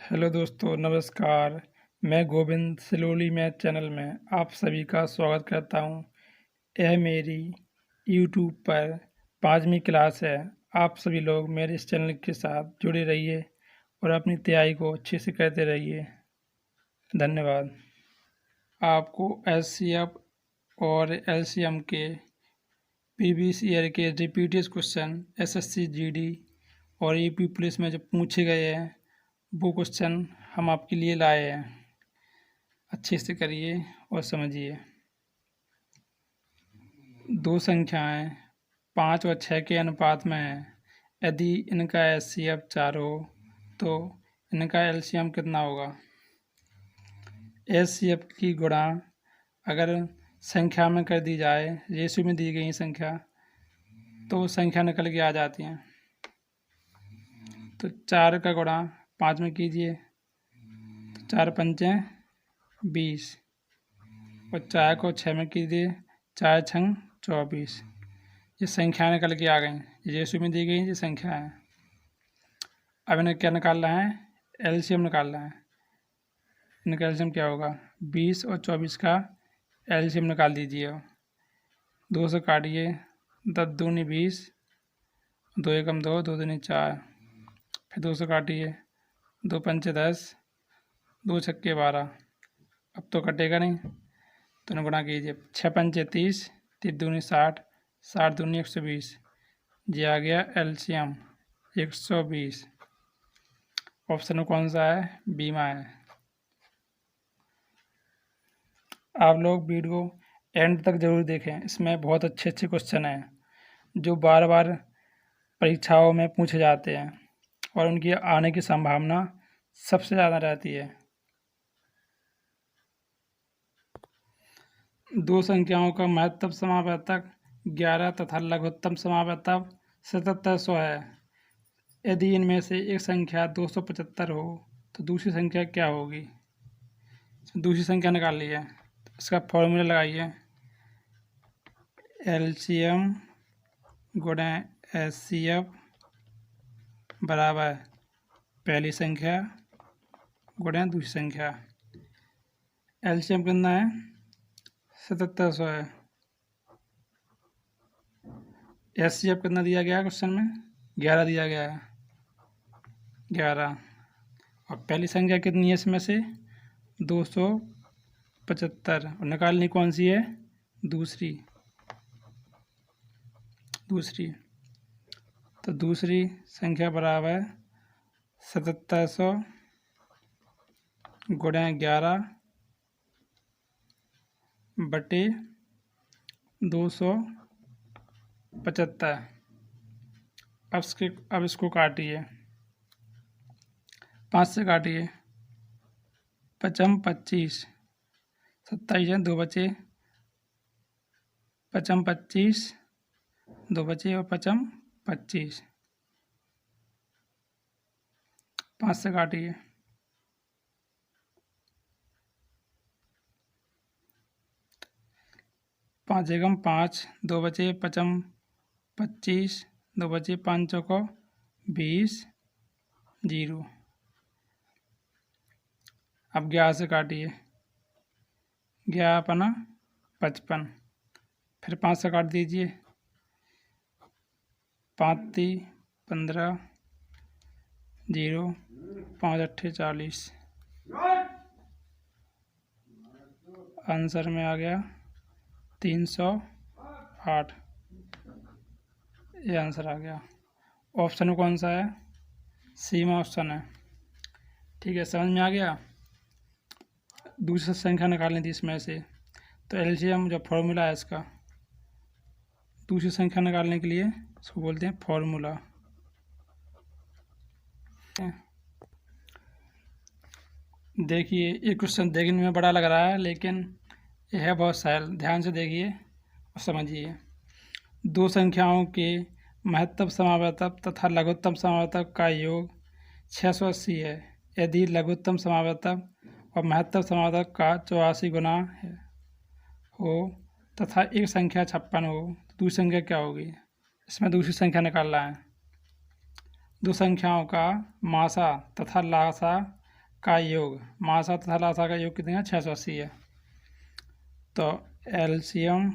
Hello दोस्तों, नमस्कार। मैं गोविंद सिलोली मैथ चैनल में आप सभी का स्वागत करता हूं। यह मेरी यूट्यूब पर 5वीं क्लास है। आप सभी लोग मेरे इस चैनल के साथ जुड़े रहिए और अपनी तैयारी को अच्छे से करते रहिए। धन्यवाद। आपको एचसीएफ और एलसीएम के प्रीवियस ईयर के रिपीटेड क्वेश्चन एसएससी जीडी और यूपी पुलिस में जो पूछे गए हैं वो क्वेश्चन हम आपके लिए लाए हैं। अच्छे से करिए और समझिए। दो संख्याएं 5 और 6 के अनुपात में हैं। यदि इनका एचसीएफ 4 हो तो इनका एलसीएम कितना होगा। एचसीएफ की गुणा अगर संख्या में कर दी जाए, रेशियो में दी गई संख्या, तो संख्या निकल के आ जाती हैं। तो 4 का गुणा 5 में कीजिए तो 4 पंचे 20 और 4 को 6 में कीजिए 4 छंग 24। ये संख्या निकल के आ गई, रेशियो में दी गई ये संख्या है। अब इन्हें क्या निकालना है, एलसीएम निकालना है। इनका एलसीएम क्या होगा, 20 और 24 का एलसीएम निकाल दीजिए। 2 से काटिए, 10 दूनी 20, 2 एकम 2, 2 दूनी 4, फिर 2 से काटिए, 2 पंचे 10, 2 छक्के 12। अब तो कटेगा नहीं तो इन्हें गुणा कीजिए। 6 पंचे 30, 3 दूनी 60, 60 दूनी 120। ये आ गया एलसीएम 120। ऑप्शन कौन सा है, बी में है। आप लोग वीडियो एंड तक ज़रूर देखें, इसमें बहुत अच्छे अच्छे क्वेश्चन हैं जो बार बार परीक्षाओं में पूछे जाते हैं और उनकी आने की संभावना सबसे ज़्यादा रहती है। दो संख्याओं का महत्तम समावर्तक 11 तथा लघुत्तम समावर्तक 7700 है। यदि इनमें से एक संख्या 275 हो तो दूसरी संख्या क्या होगी। दूसरी संख्या निकाल ली है, इसका फॉर्मूला लगाइए। एलसीएम गुणा एचसीएफ बराबर पहली संख्या गुणा दूसरी संख्या। एलसीएम कितना है, 7700 है। एचसीएफ कितना दिया गया है क्वेश्चन में, 11 दिया गया है, 11। और पहली संख्या कितनी है इसमें से, 275। और निकालनी कौन सी है, दूसरी। तो दूसरी संख्या बराबर 7700 गुणा 11 बटे 275। अब इसको काटिए, 5 से काटिए, 5 25, 27 है, 2 बचे, 5 25, 2 बचे और 5 25। 5 से काटिए, 5 एकम 5, 2 बचे, 5 25, 2 बचे, 5 चौको 20, 0। अब 11 से काटिए, 11 पना 55, फिर 5 से काट दीजिए, 5 3 15, 0, 5 8 40। आंसर में आ गया 308। ये आंसर आ गया। ऑप्शन कौन सा है, सी में ऑप्शन है। ठीक है, समझ में आ गया। दूसरी संख्या निकालनी थी इसमें से, तो एलसीएम जो फॉर्मूला है इसका, दूसरी संख्या निकालने के लिए इसको बोलते हैं फॉर्मूला। देखिए ये क्वेश्चन देखने में बड़ा लग रहा है लेकिन यह है बहुत सरल। ध्यान से देखिए और समझिए। दो संख्याओं के महत्तम समावर्तक तथा लघुत्तम समावर्तक का योग 680 है। यदि लघुत्तम समावर्तक और महत्तम समावर्तक का 84 गुना हो तथा एक संख्या 56 हो तो दूसरी संख्या क्या होगी। इसमें दूसरी संख्या निकालना है। दो संख्याओं का मासा तथा लासा का योग, मासा तथा लासा का योग कितना है 680 है। तो एलसीएम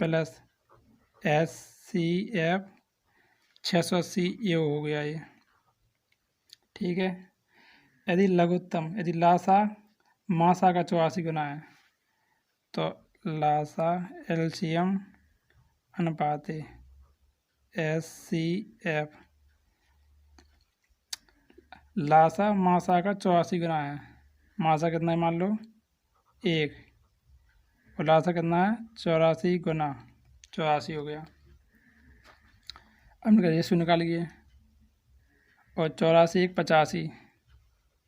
प्लस HCF 680 ये हो गया ये, ठीक है। यदि लघुत्तम, यदि लासा मासा का 84 गुना है तो लासा एलसीएम अनुपात HCF, लासा मासा का 84 गुना है, मासा कितना है मान लो 1, और लासा कितना है 84 गुना 84 हो गया। अब रेशियो निकालिए, और 84 1 85,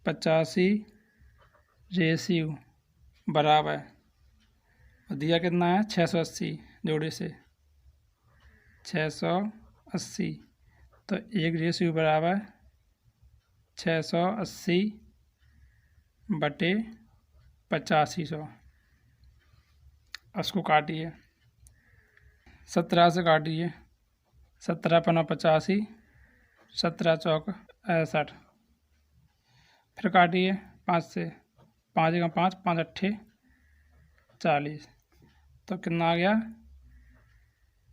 85 रेशियो बराबर, और दिया कितना है 680 जोड़े से 680, तो 1 रेशियो बराबर 680 बटे 8500। उसको काटिए, 17 से काटिए, 17 पना 85, 17 चौक 61, फिर काटिए 5 से, 5 का 5, 5 अट्ठे 40, तो कितना आ गया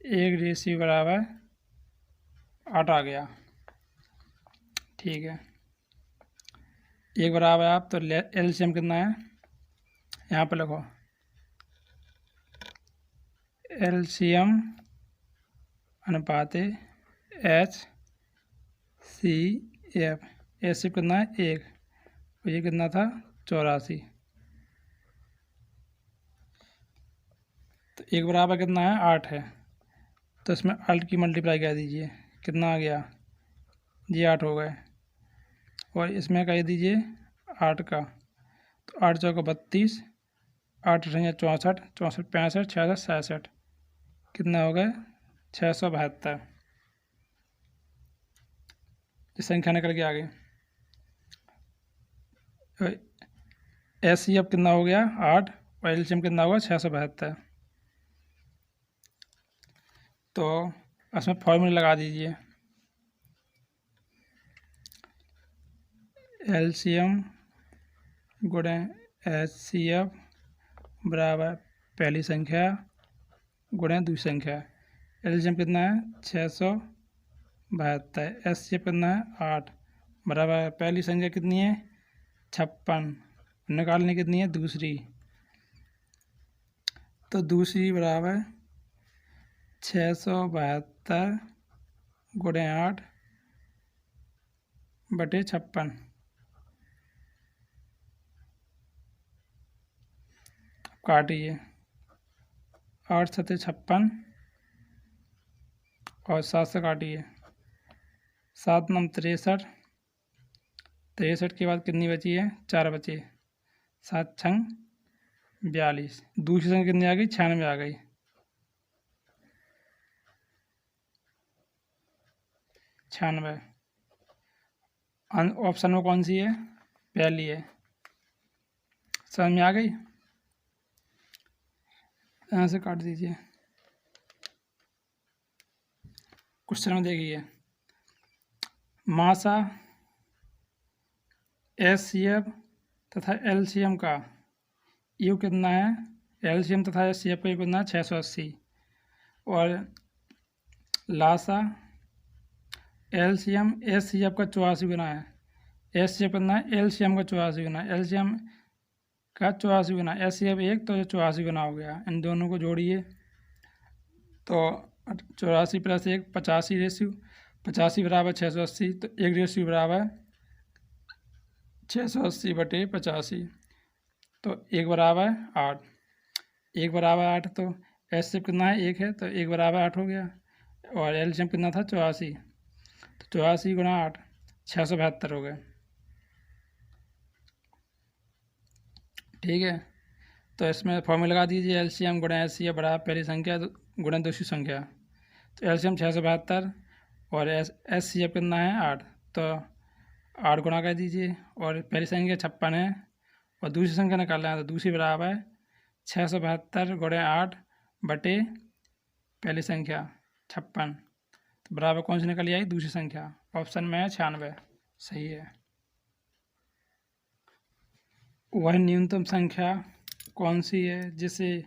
1 रेशियो बराबर 8 आ गया, ठीक है। 1 बराबर आप, तो एलसीएम कितना है यहाँ पर लिखो, एलसीएम अनुपात HCF, HCF कितना है 1, और ये कितना था 84, तो 1 बराबर कितना है 8 है, तो इसमें 8 की मल्टीप्लाई कर दीजिए, कितना आ गया जी 8 हो गए, और इसमें कह दीजिए 8 का, तो 8 चौका 32, 8 अठैया 64, 64 65, 66 67, कितना हो गए 672। ये संख्या निकल के आ गई। HCF कितना हो गया 8, और एलसीएम कितना होगा 672। तो इसमें फॉर्मूला लगा दीजिए, एलसीएम गुणे HCF बराबर पहली संख्या गुणे दूसरी संख्या। एलसीएम कितना है 672, HCF कितना है 8 बराबर पहली संख्या कितनी है 56, निकालने कितनी है दूसरी, तो दूसरी बराबर 672 गुणे 8 बटे 56। काटिए, 8 सत्ते 56 और 7 से काटिए, 7 9 63, 63 के बाद कितनी बची है 4 बचे, 7 6 42, दूसरी संख्या कितनी आ गई 96 आ गई, 96। ऑप्शन में कौन सी है पहली है, समझ में आ गई। यहाँ से काट दीजिए। क्वेश्चन में देखिए, मासा HCF तथा एलसीएम का योग कितना है, एलसीएम तथा HCF का योग कितना है 680, और लासा एलसीएम HCF का 84 गुना है, HCF कितना है एलसीएम का 84 गुना, एलसीएम का 84 गुना, HCF 1 तो 84 गुना हो गया। इन दोनों को जोड़िए, तो 84 प्लस 1 85 रेशियो, 85 बराबर 680, तो 1 रेशियो बराबर 680 बटे 85, तो 1 बराबर 8, 1 बराबर 8, तो HCF कितना है 1 है, तो 1 बराबर 8 हो गया, और एलसीएम कितना था 84, तो 84 गुना 8 672 हो गए, ठीक है। तो इसमें फॉर्मूला लगा दीजिए, एलसीएम गुणा HCF बराबर पहली संख्या गुणा दूसरी संख्या, तो एलसीएम 672 और HCF कितना है 8, तो 8 गुणा कर दीजिए, और पहली संख्या 56 है और दूसरी संख्या निकालना है, तो दूसरी बराबर 672 गुणा 8 बटे पहली संख्या 56, तो बराबर कौन सी निकल आई दूसरी संख्या, ऑप्शन में है 96, सही है। वह न्यूनतम संख्या कौन सी है जिसे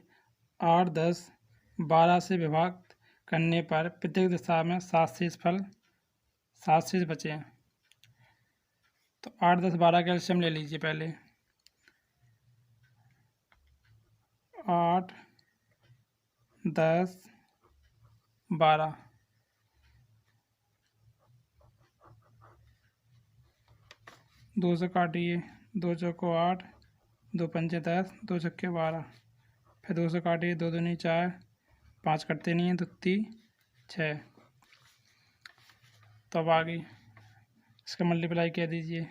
8, 10, 12 से विभाजित करने पर प्रत्येक दिशा में 7 शेष बचे। तो 8, 10, 12 का एलसीएम ले लीजिए पहले। 8, 10, 12, 2 से काटिए, 2 चौको 8, 2 पंचे 10, 2 छक्के 12, फिर 2 से काटिए, 2 दूनी 4, 5 कटते नहीं हैं, 2 तीन 6। तो अब आगे इसका मल्टीप्लाई कर दीजिए।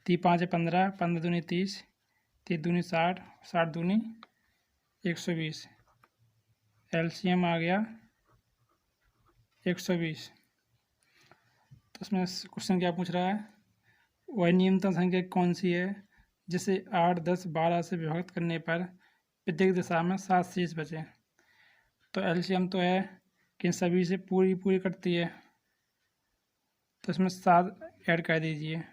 3 5 15, 15 दूनी 30, 3 दूनी 60, 60 दूनी 120। एलसीएम आ गया 120। तो इसमें क्वेश्चन क्या पूछ रहा है, वह न्यूनतम संख्या कौन सी है जिसे 8, 10, 12 से विभाजित करने पर प्रत्येक दिशा में 7 शेष बचे। तो एलसीएम तो है कि इन सभी से पूरी कटती है, तो इसमें 7 ऐड कर दीजिए।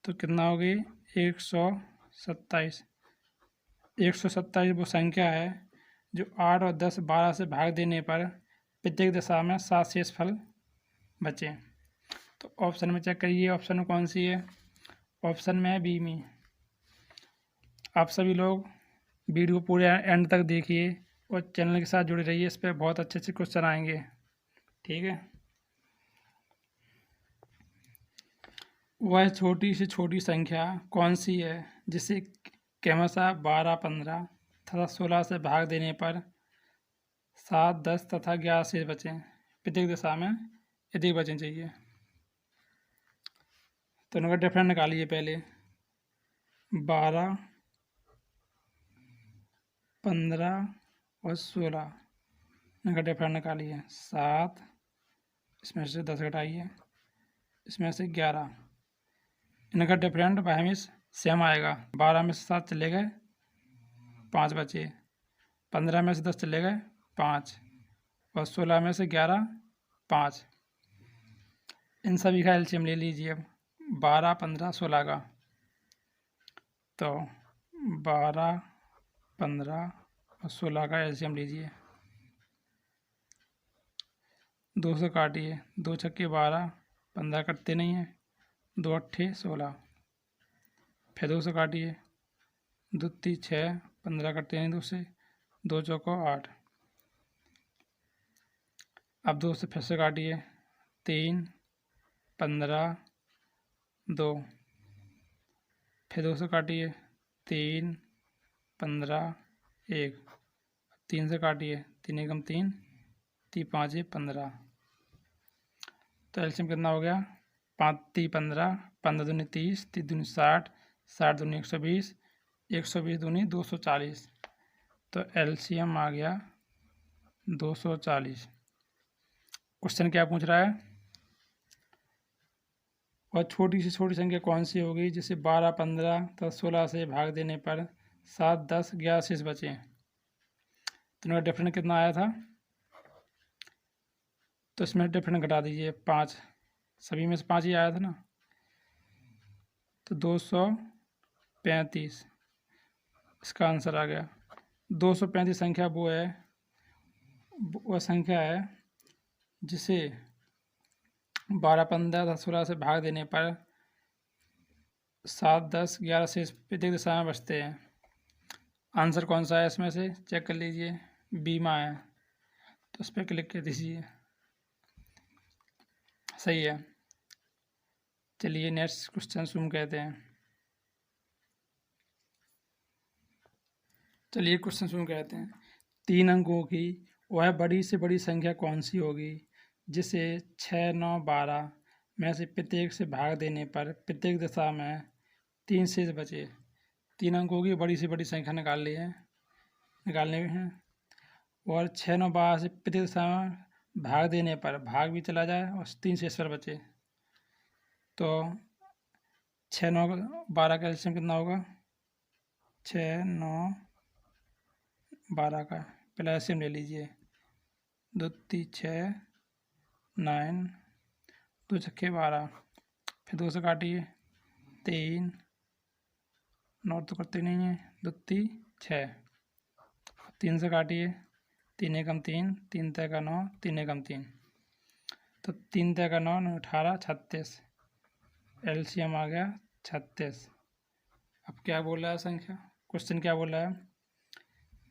तो कितना हो गई 127। 127 वो संख्या है जो 8 और 10, 12 से भाग देने पर प्रत्येक दिशा में 7 शेष फल बचे। तो ऑप्शन में चेक करिए, ऑप्शन में कौन सी है। ऑप्शन में है बी में। आप सभी लोग वीडियो पूरे एंड तक देखिए और चैनल के साथ जुड़े रहिए, इस पर बहुत अच्छे क्वेश्चन आएंगे। ठीक है। वह छोटी से छोटी संख्या कौन सी है जिसे क्रमशः 12, 15 तथा 16 से भाग देने पर 7, 10 तथा 11 शेष बचे। प्रत्येक दिशा में यदि बचने चाहिए। तो इनका डिफरेंस निकालिए पहले। 12, 15 और 16 इनका डिफरेंस निकालिए। 7, इसमें से 10 घटाइए, इसमें से 11। इनका डिफरेंट बाय में सेम आएगा। 12 में से 7 चले गए, 5 बचे। 15 में से 10 चले गए, 5, और 16 में से 11, 5। इन सभी का एलसीएम ले लीजिए अब। 12, 15, 16 का। तो 12, 15 और 16 का एलसीएम लीजिए। 2 से काटिए, 2 छक्के 12, 15 कटते नहीं हैं, 2 अट्ठे 16। फिर 2 से काटिए, 2 तीन 6, 15 कटते नहीं 2 से, 2 चौको 8। अब 2 से फिर से काटिए, 3, 15, 2। फिर 2 से काटिए, 3, 15, 1। 3 से काटिए, 3 एकम 3, 3 5 15। तो एलसीएम कितना हो गया, 5 3 15, 15 दूनी 30, 30 दूनी 60, 60 दूनी 120, 120 दूनी 240। तो एलसीएम आ गया 240। क्वेश्चन क्या पूछ रहा है, और छोटी से छोटी संख्या कौन सी होगी जिसे 12, 15 तथा 16 से भाग देने पर 7, 10, 11 शेष बचे। तो इनका डिफरेंस कितना आया था, तो इसमें डिफरेंस घटा दीजिए 5। सभी में से 5 ही आया था ना। तो 235 इसका आंसर आ गया। 235 संख्या वह संख्या है जिसे 12, 15 तथा 16 से भाग देने पर 7, 10, 11 शेष प्रत्येक दिशा में बचते हैं। आंसर कौन सा है इसमें से चेक कर लीजिए, बीमा है, तो उस पर क्लिक कर दीजिए। सही है। चलिए नेक्स्ट क्वेश्चन शुरू कहते हैं। चलिए क्वेश्चन शुरू कहते हैं। 3 अंकों की वह बड़ी से बड़ी संख्या कौन सी होगी जिसे 6, 9, 12 में से प्रत्येक से भाग देने पर प्रत्येक दिशा में 3 शेष बचे। 3 अंकों की बड़ी से बड़ी संख्या निकालने हैं, और 6, 9, 12 से प्रत्येक दिशा में भाग देने पर भाग भी चला जाए और 3 शेष पर बचे। तो 6, 9, 12 का एलसीएम कितना होगा, 6, 9, 12 का पहले एलसीएम ले लीजिए। 2 3 6, 9, 2 छक्के 12। फिर 2 से काटिए, 3, 9 तो करते नहीं है, 2 3 6, 3 से काटिए, 3 एकम 3, 3 का 9, 3 एकम 3, तो 3 का 9, 9 18, 36, एलसीएम आ गया 36। अब क्या बोला है संख्या, क्वेश्चन क्या बोला है,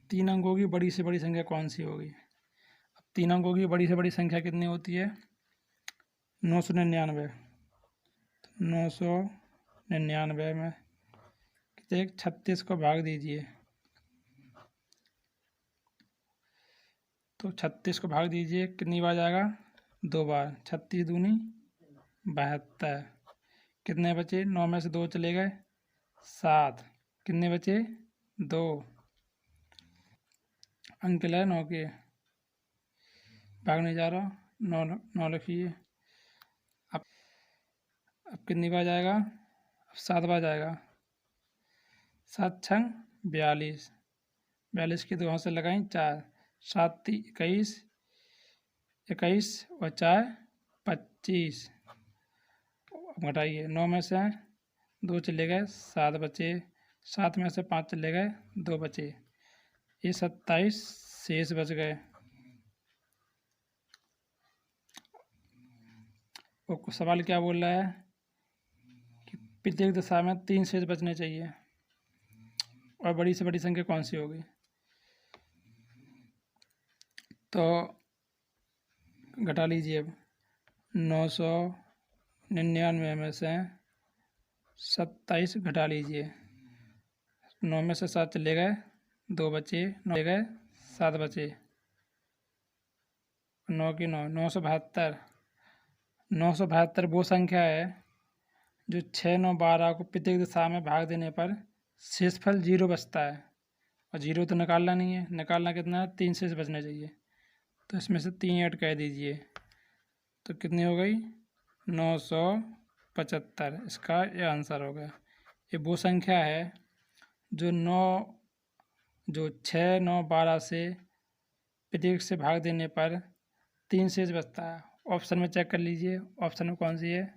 3 अंकों की बड़ी से बड़ी संख्या कौन सी होगी। अब 3 अंकों की बड़ी से बड़ी संख्या कितनी होती है, 999। 999 में कितने, 36 को भाग दीजिए, तो 36 को भाग दीजिए, कितनी बार जाएगा, 2 बार, 36 दूनी 72, कितने बचे, 9 में से 2 चले गए, 7, कितने बचे, 2, अंक है 9 के, भाग नहीं जा रहा, 9 लिखिए। अब कितनी बार जाएगा, अब 7 बार जाएगा, 7 छंग 42, 42 की 2 हाथ से लगाई 4, 7 21, 21 और 4 25, घटाइए, 9 में से 2 चले गए, 7 बचे, 7 में से 5 चले गए, 2 बचे, ये 27 शेष बच गए। वो सवाल क्या बोल रहा है कि प्रत्येक दशा में 3 शेष बचने चाहिए और बड़ी से बड़ी संख्या कौन सी होगी। तो घटा लीजिए, अब 999 में से 27 घटा लीजिए, 9 में से 7 चले गए, 2 बचे, 9 चले गए, 7 बचे, 9 की 9, 972। 972 वो संख्या है जो 6 9 12 को प्रत्येक दिशा में भाग देने पर शेषफल 0 बचता है, और 0 तो निकालना नहीं है, निकालना कितना है, 3 शेष बचने चाहिए, तो इसमें से 3 ऐड कर दीजिए, तो कितनी हो गई, 975, इसका ये आंसर हो गया। ये वो संख्या है जो 6 9 12 से प्रत्येक से भाग देने पर 3 शेष बचता है। ऑप्शन में चेक कर लीजिए, ऑप्शन में कौन सी है,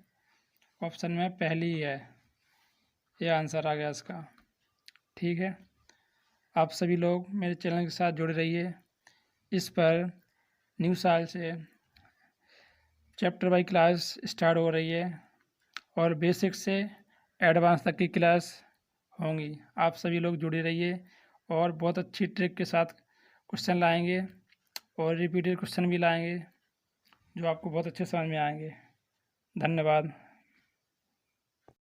ऑप्शन में पहली ही है, ये आंसर आ गया इसका। ठीक है, आप सभी लोग मेरे चैनल के साथ जुड़े रहिए। इस पर न्यू साल से चैप्टर बाई क्लास स्टार्ट हो रही है और बेसिक से एडवांस तक की क्लास होंगी। आप सभी लोग जुड़े रहिए और बहुत अच्छी ट्रिक के साथ क्वेश्चन लाएंगे और रिपीटेड क्वेश्चन भी लाएंगे जो आपको बहुत अच्छे समझ में आएंगे। धन्यवाद।